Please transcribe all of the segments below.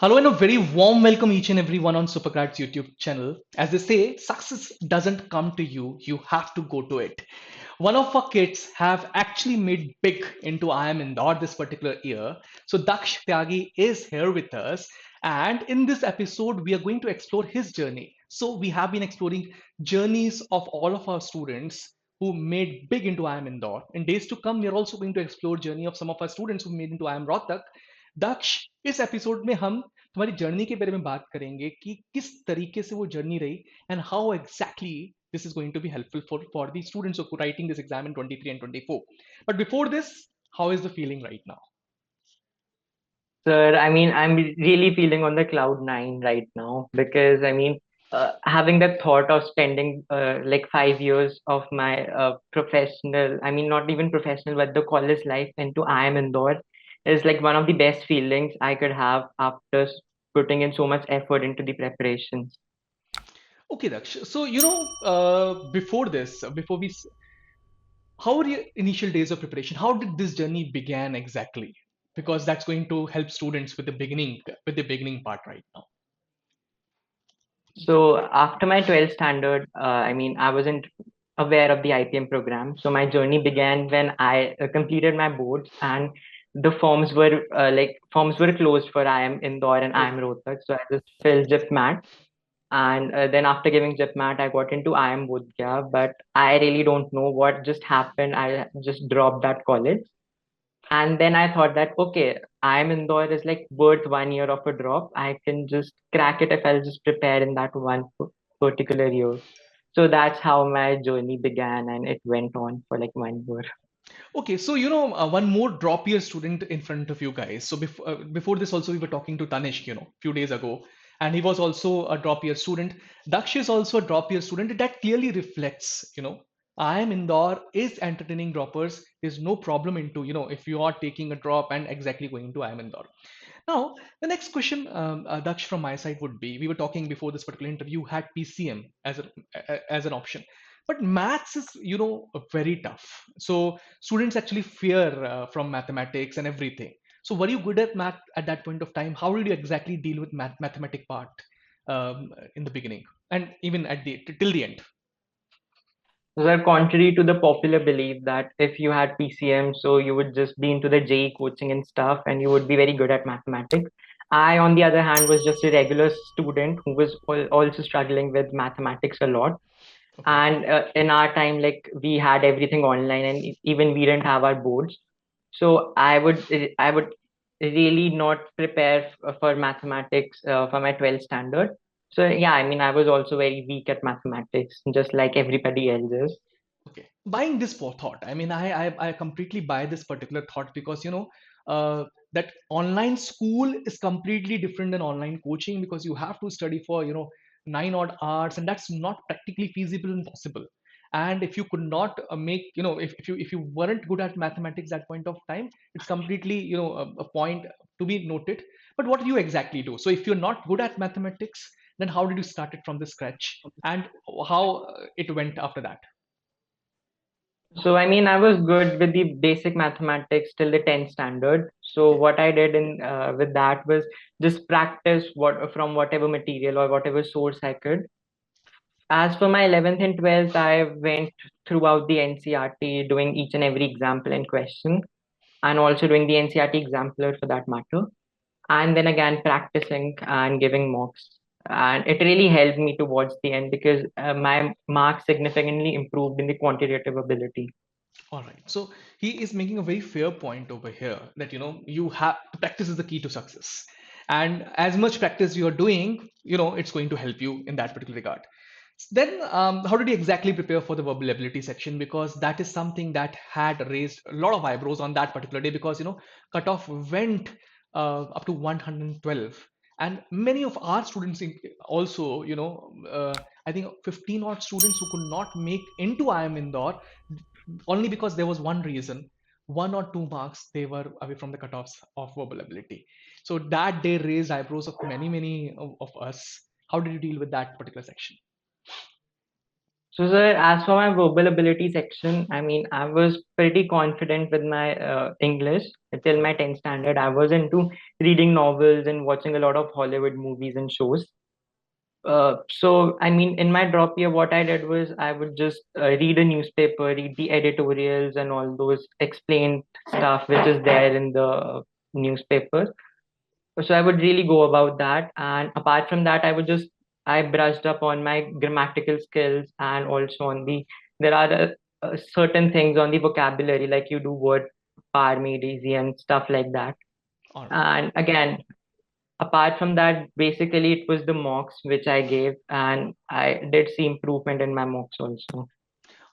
Hello and a very warm welcome each and everyone on SuperGrads YouTube channel. As they say, success doesn't come to you, you have to go to it. One of our kids have actually made big into IIM Indore this particular year. So Daksh Tyagi is here with us, and in this episode we are going to explore his journey. So we have been exploring journeys of all of our students who made big into IIM Indore. In days to come, we are also going to explore journey of some of our students who made into IIM Rohtak. दक्ष इस episode में हम तुम्हारी journey के बारे में बात करेंगे कि किस तरीके से वो जर्नी रही and how exactly this is going to be helpful for the students who are writing this exam in 23 and 24. But before this, how is the feeling right now? Sir, I'm really feeling on the cloud nine right now because having that thought of spending like 5 years of my professional, not even professional, but the college life into IIM Indore is like one of the best feelings I could have after putting in so much effort into the preparations. Okay, Daksh. So, before this, how were your initial days of preparation? How did this journey began exactly? Because that's going to help students with the beginning part right now. So after my 12th standard, I wasn't aware of the IPM program. So my journey began when I completed my boards and the forms were closed for IIM Indore and Oh, IIM Rohtak. So I just filled GIFMAT. And then after giving GIFMAT, I got into IIM Bodh Gaya, but I really don't know what just happened. I just dropped that college. And then I thought that, okay, IIM Indore is like worth 1 year of a drop. I can just crack it if I'll just prepare in that particular year. So that's how my journey began, and it went on for like 1 year. okay, so one more drop year student in front of you guys. So before this, also we were talking to Tanish, few days ago, and he was also a drop year student. Daksh is also a drop year student. That clearly reflects, I am Indore is entertaining droppers. There's no problem into, if you are taking a drop and exactly going into I am Indore. Now, the next question, Daksh, from my side would be: we were talking before this particular interview, had PCM as an option, but maths is very tough. So students actually fear from mathematics and everything. So were you good at math at that point of time? How did you exactly deal with mathematic part in the beginning and even at the till the end? Those are contrary to the popular belief that if you had PCM, so you would just be into the JEE coaching and stuff, and you would be very good at mathematics. I, on the other hand, was just a regular student who was also struggling with mathematics a lot. Okay. And in our time, like we had everything online, and even we didn't have our boards. So I would really not prepare for mathematics for my 12th standard. So yeah, I was also very weak at mathematics, just like everybody else is. Okay, buying this thought. I mean, I completely buy this particular thought because uh, that online school is completely different than online coaching because you have to study for 9 odd hours, and that's not practically feasible and possible. And if you could not make if you weren't good at mathematics at point of time, it's completely a point to be noted. But what do you exactly do? So if you're not good at mathematics, then how did you start it from the scratch, and how it went after that? So I was good with the basic mathematics till the 10th standard. So Okay. what I did in with that was just practice what from whatever material or whatever source I could. As for my 11th and 12th, I went throughout the NCRT doing each and every example and question, and also doing the NCRT exampler for that matter. And then again, practicing and giving mocks. And it really helped me towards the end because my marks significantly improved in the quantitative ability. All right. So he is making a very fair point over here that you have practice is the key to success. And as much practice you are doing, it's going to help you in that particular regard. Then, how did you exactly prepare for the verbal ability section? Because that is something that had raised a lot of eyebrows on that particular day because cutoff went up to 112, and many of our students also I think 15 odd students who could not make into IIM Indore only because there was one reason, 1 or 2 marks they were away from the cutoffs of verbal ability. So that day raised eyebrows of many of us. How did you deal with that particular section? So, sir, as for my verbal ability section, I mean, I was pretty confident with my English till Right. my 10th standard. I was into reading novels and watching a lot of Hollywood movies and shows. So, I mean, in my drop year, what I did was I would just read a newspaper, read the editorials and all those explained stuff which is there in the newspaper. So I would really go about that. And apart from that, I brushed up on my grammatical skills and also on there are certain things on the vocabulary, like you do word par, made easy, and stuff like that. All right. And again, apart from that, basically it was the mocks which I gave, and I did see improvement in my mocks also.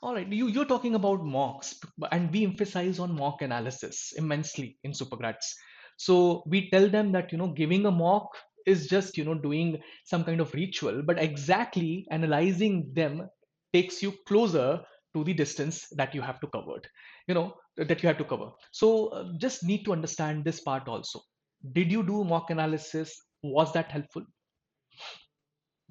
All right, you're talking about mocks, and we emphasize on mock analysis immensely in Supergrads. So we tell them that giving a mock is just doing some kind of ritual, but exactly analyzing them takes you closer to the distance that you have to cover. That you have to cover. So just need to understand this part also. Did you do mock analysis? Was that helpful?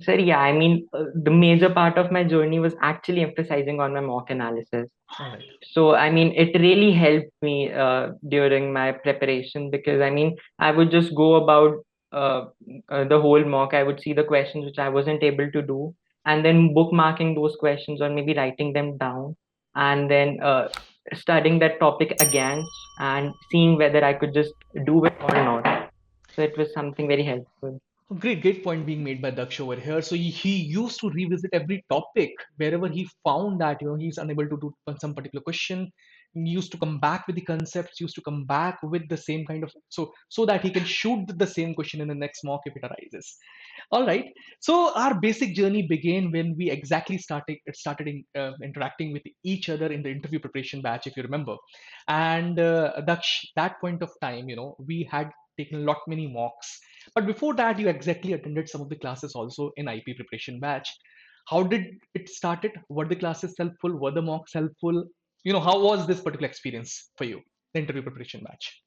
So yeah, I mean, the major part of my journey was actually emphasizing on my mock analysis. All right. So, I mean, it really helped me during my preparation, because I mean, I would just go about uh, the whole mock. I would see the questions which I wasn't able to do, and then bookmarking those questions or maybe writing them down, and then studying that topic again and seeing whether I could just do it or not. So, it was something very helpful. Great point being made by Daksh over here. So he used to revisit every topic wherever he found that he's unable to do some particular question. He used to come back with the concepts, used to come back with the same kind of so that he can shoot the same question in the next mock if it arises. All right. So our basic journey began when we exactly interacting with each other in the interview preparation batch, if you remember. And Daksh, that point of time, we had taken a lot many mocks, but before that, you exactly attended some of the classes also in IP preparation batch. How did it started? Were the classes helpful? Were the mocks helpful? How was this particular experience for you, the interview preparation batch?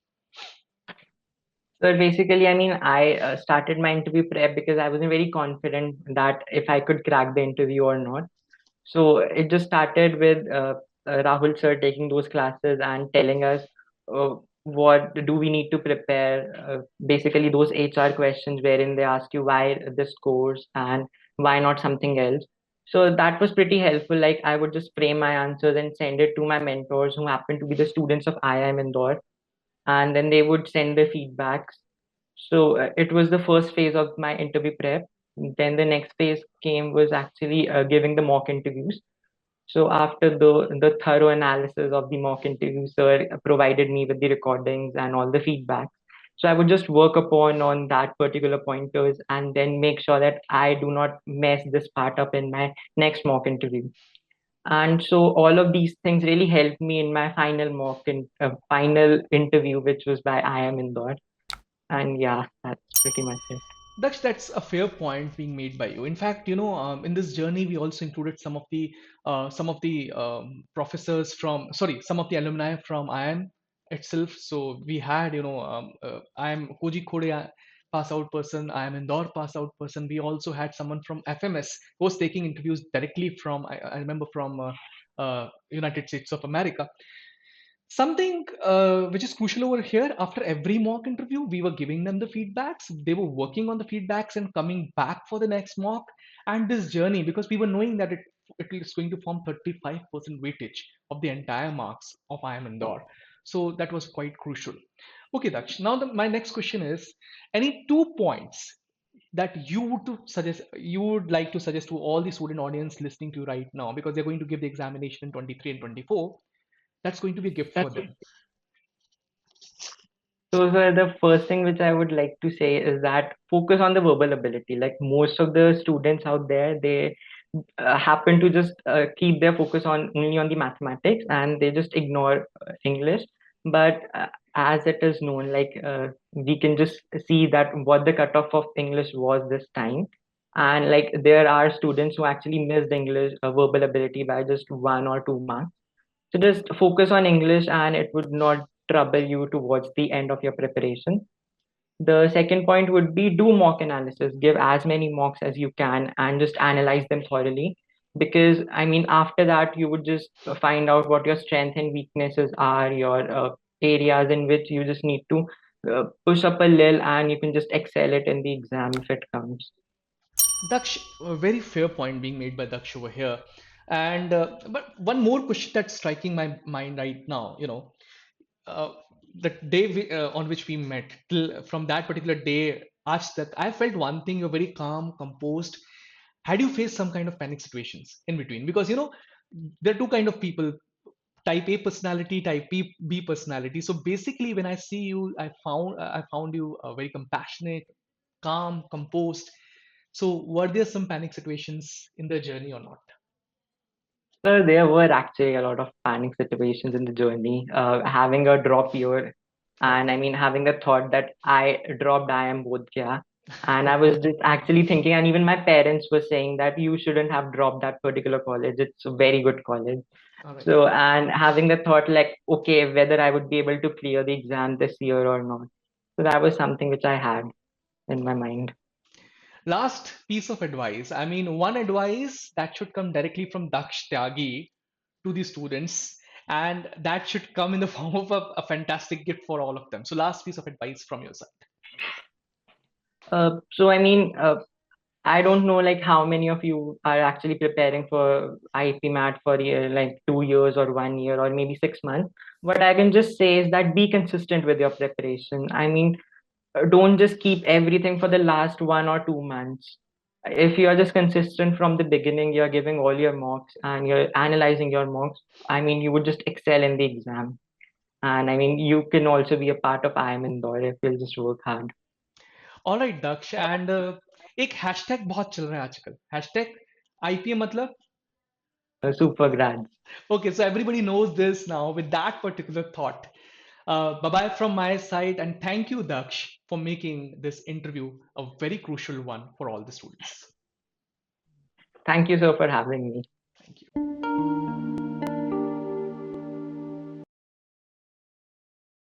So basically, I mean, I started my interview prep because I wasn't very confident that if I could crack the interview or not. So it just started with Rahul sir taking those classes and telling us what do we need to prepare. Basically, those HR questions wherein they ask you why this course and why not something else. So that was pretty helpful. Like I would just frame my answers and send it to my mentors who happen to be the students of IIM Indore, and then they would send the feedbacks. So it was the first phase of my interview prep. Then the next phase came was actually giving the mock interviews. So after the thorough analysis of the mock interview, sir provided me with the recordings and all the feedback. So I would just work upon on that particular pointers and then make sure that I do not mess this part up in my next mock interview. And so all of these things really helped me in my final interview, which was by IIM Indore. And yeah, that's pretty much it. That's a fair point being made by you. In fact, in this journey, we also included some of the professors from, sorry, some of the alumni from IIM itself. So we had, IIM Koji Khode pass out person, IIM Indore pass out person. We also had someone from FMS who was taking interviews directly from, I remember from United States of America. Something which is crucial over here, after every mock interview, we were giving them the feedbacks. They were working on the feedbacks and coming back for the next mock. And this journey, because we were knowing that it is going to form 35% weightage of the entire marks of I am Indore. So that was quite crucial. Okay, Daksh. Now my next question is, any 2 points that you would like to suggest to all the student audience listening to you right now, because they're going to give the examination in 23 and 24, that's going to be a gift for them. So, sir, the first thing which I would like to say is that focus on the verbal ability. Like most of the students out there, they happen to just keep their focus on only on the mathematics and they just ignore English. But as it is known, like we can just see that what the cutoff of English was this time. And like there are students who actually missed English verbal ability by just 1 or 2 marks. So just focus on English and it would not trouble you towards the end of your preparation. The second point would be do mock analysis, give as many mocks as you can and just analyze them thoroughly. because I mean, after that, you would just find out what your strengths and weaknesses are, your areas in which you just need to push up a little, and you can just excel it in the exam if it comes. Daksh, a very fair point being made by Daksh over here. And but one more question that's striking my mind right now, uh, the day on which we met, till from that particular day, Aaj tak, I felt one thing: you're very calm, composed. Had you faced some kind of panic situations in between? Because there are two kind of people: type A personality, type B personality. So basically, when I see you, I found you very compassionate, calm, composed. So were there some panic situations in the journey or not? So there were actually a lot of panic situations in the journey. Having a drop year, and Okay. I mean having the thought that I dropped IIM Bodh Gaya, and I was just actually thinking, and even my parents were saying that you shouldn't have dropped that particular college. It's a very good college. All right. So, and having the thought like, okay, whether I would be able to clear the exam this year or not. So that was something which I had in my mind. Last piece of advice. I mean, one advice that should come directly from Daksh Tyagi to the students, and that should come in the form of a fantastic gift for all of them. So, last piece of advice from your side. So I mean, I don't know like how many of you are actually preparing for IPMAT for like 2 years or 1 year or maybe 6 months. What I can just say is that be consistent with your preparation. I mean, don't just keep everything for the last 1 or 2 months. If you are just consistent from the beginning, you're giving all your mocks and you're analyzing your mocks. I mean, you would just excel in the exam. And I mean, you can also be a part of IIM Indore if you'll just work hard. All right, Daksh, and एक hashtag बहुत चल रहा है आजकल, hashtag IPM मतलब. SuperGrads. Okay, so everybody knows this now with that particular thought. Bye bye from my side, and thank you, Daksh, for making this interview a very crucial one for all the students. Thank you, sir, for having me. Thank you.